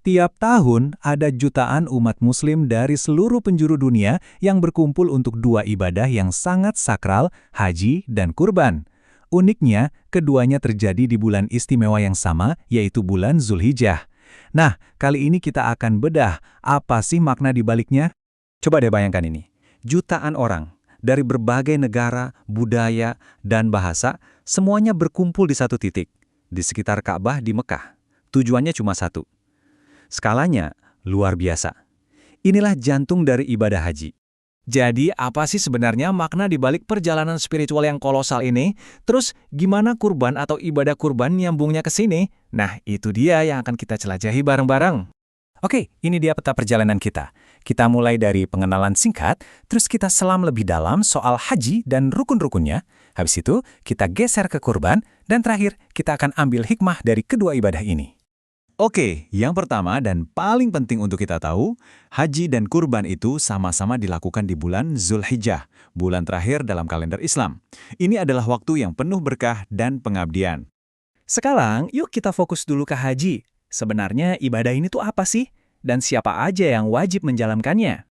Tiap tahun ada jutaan umat muslim dari seluruh penjuru dunia yang berkumpul untuk dua ibadah yang sangat sakral, haji dan kurban. Uniknya, keduanya terjadi di bulan istimewa yang sama, yaitu bulan Zulhijjah. Nah, kali ini kita akan bedah apa sih makna di baliknya? Coba deh bayangkan ini. Jutaan orang dari berbagai negara, budaya, dan bahasa, semuanya berkumpul di satu titik, di sekitar Ka'bah di Mekah. Tujuannya cuma satu. Skalanya luar biasa. Inilah jantung dari ibadah haji. Jadi, apa sih sebenarnya makna di balik perjalanan spiritual yang kolosal ini? Terus, gimana kurban atau ibadah kurban nyambungnya ke sini? Nah, itu dia yang akan kita jelajahi bareng-bareng. Oke, ini dia peta perjalanan kita. Kita mulai dari pengenalan singkat, terus kita selam lebih dalam soal haji dan rukun-rukunnya. Habis itu, kita geser ke kurban, dan terakhir, kita akan ambil hikmah dari kedua ibadah ini. Oke, yang pertama dan paling penting untuk kita tahu, haji dan kurban itu sama-sama dilakukan di bulan Zulhijjah, bulan terakhir dalam kalender Islam. Ini adalah waktu yang penuh berkah dan pengabdian. Sekarang, yuk kita fokus dulu ke haji. Sebenarnya ibadah ini tuh apa sih? Dan siapa aja yang wajib menjalankannya?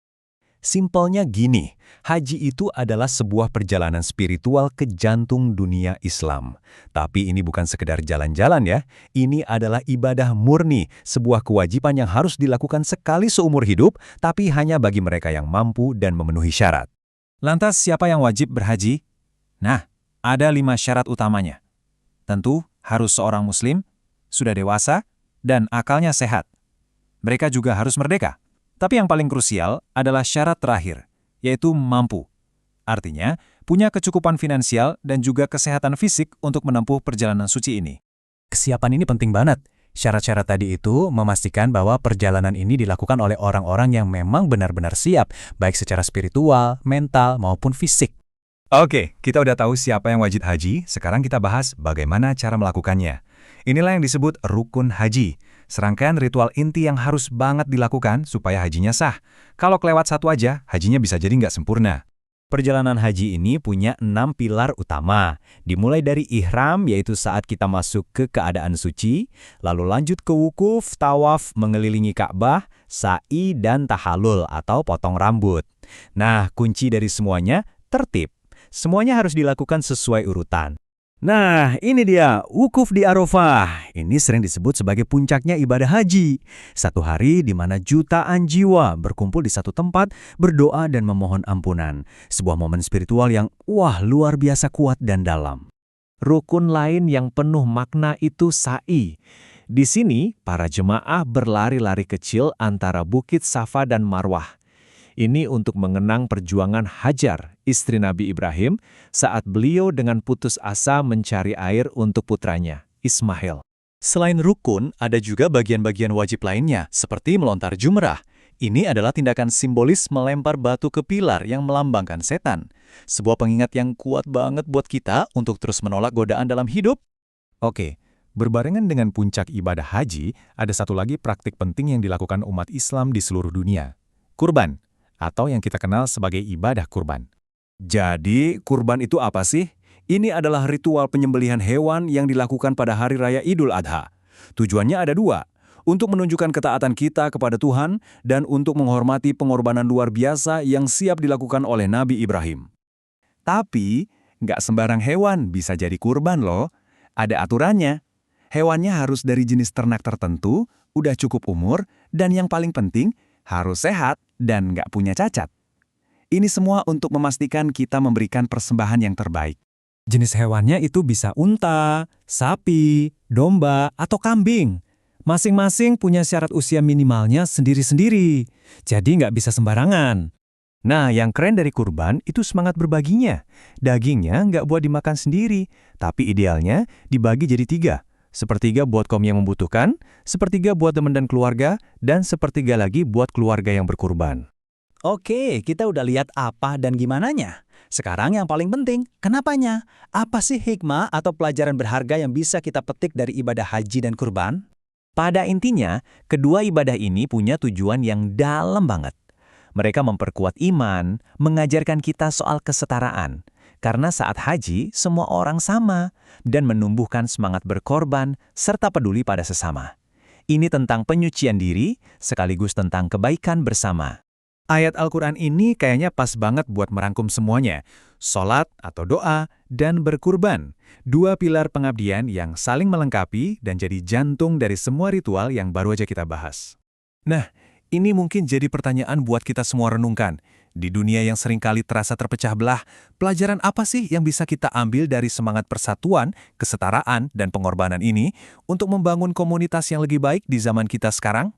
Simpelnya gini, haji itu adalah sebuah perjalanan spiritual ke jantung dunia Islam. Tapi ini bukan sekedar jalan-jalan ya, ini adalah ibadah murni, sebuah kewajiban yang harus dilakukan sekali seumur hidup, tapi hanya bagi mereka yang mampu dan memenuhi syarat. Lantas siapa yang wajib berhaji? Nah, ada 5 syarat utamanya. Tentu harus seorang muslim, sudah dewasa, dan akalnya sehat. Mereka juga harus merdeka. Tapi yang paling krusial adalah syarat terakhir, yaitu mampu. Artinya, punya kecukupan finansial dan juga kesehatan fisik untuk menempuh perjalanan suci ini. Kesiapan ini penting banget. Syarat-syarat tadi itu memastikan bahwa perjalanan ini dilakukan oleh orang-orang yang memang benar-benar siap, baik secara spiritual, mental, maupun fisik. Oke, kita udah tahu siapa yang wajib haji, sekarang kita bahas bagaimana cara melakukannya. Inilah yang disebut rukun haji. Serangkaian ritual inti yang harus banget dilakukan supaya hajinya sah. Kalau kelewat satu aja, hajinya bisa jadi nggak sempurna. Perjalanan haji ini punya 6 pilar utama. Dimulai dari ihram, yaitu saat kita masuk ke keadaan suci, lalu lanjut ke wukuf, tawaf, mengelilingi Ka'bah, sa'i, dan tahalul atau potong rambut. Nah, kunci dari semuanya, tertib. Semuanya harus dilakukan sesuai urutan. Nah, ini dia, wukuf di Arafah. Ini sering disebut sebagai puncaknya ibadah haji. Satu hari di mana jutaan jiwa berkumpul di satu tempat, berdoa dan memohon ampunan. Sebuah momen spiritual yang, luar biasa kuat dan dalam. Rukun lain yang penuh makna itu sa'i. Di sini, para jemaah berlari-lari kecil antara Bukit Safa dan Marwah. Ini untuk mengenang perjuangan Hajar, istri Nabi Ibrahim, saat beliau dengan putus asa mencari air untuk putranya, Ismail. Selain rukun, ada juga bagian-bagian wajib lainnya, seperti melontar jumrah. Ini adalah tindakan simbolis melempar batu ke pilar yang melambangkan setan. Sebuah pengingat yang kuat banget buat kita untuk terus menolak godaan dalam hidup. Oke, berbarengan dengan puncak ibadah haji, ada satu lagi praktik penting yang dilakukan umat Islam di seluruh dunia. Kurban, atau yang kita kenal sebagai ibadah kurban. Jadi, kurban itu apa sih? Ini adalah ritual penyembelihan hewan yang dilakukan pada Hari Raya Idul Adha. Tujuannya ada 2, untuk menunjukkan ketaatan kita kepada Tuhan dan untuk menghormati pengorbanan luar biasa yang siap dilakukan oleh Nabi Ibrahim. Tapi, nggak sembarang hewan bisa jadi kurban loh. Ada aturannya. Hewannya harus dari jenis ternak tertentu, udah cukup umur, dan yang paling penting, harus sehat dan nggak punya cacat. Ini semua untuk memastikan kita memberikan persembahan yang terbaik. Jenis hewannya itu bisa unta, sapi, domba, atau kambing. Masing-masing punya syarat usia minimalnya sendiri-sendiri, jadi nggak bisa sembarangan. Nah, yang keren dari kurban itu semangat berbaginya. Dagingnya nggak buat dimakan sendiri, tapi idealnya dibagi jadi 3. Sepertiga buat kaum yang membutuhkan, sepertiga buat teman dan keluarga, dan sepertiga lagi buat keluarga yang berkurban. Oke, kita udah lihat apa dan gimananya. Sekarang yang paling penting, kenapanya? Apa sih hikmah atau pelajaran berharga yang bisa kita petik dari ibadah haji dan kurban? Pada intinya, kedua ibadah ini punya tujuan yang dalam banget. Mereka memperkuat iman, mengajarkan kita soal kesetaraan. Karena saat haji, semua orang sama, dan menumbuhkan semangat berkorban serta peduli pada sesama. Ini tentang penyucian diri, sekaligus tentang kebaikan bersama. Ayat Al-Quran ini kayaknya pas banget buat merangkum semuanya. Sholat atau doa, dan berkurban. Dua pilar pengabdian yang saling melengkapi dan jadi jantung dari semua ritual yang baru aja kita bahas. Nah, ini mungkin jadi pertanyaan buat kita semua renungkan. Di dunia yang seringkali terasa terpecah belah, pelajaran apa sih yang bisa kita ambil dari semangat persatuan, kesetaraan, dan pengorbanan ini untuk membangun komunitas yang lebih baik di zaman kita sekarang?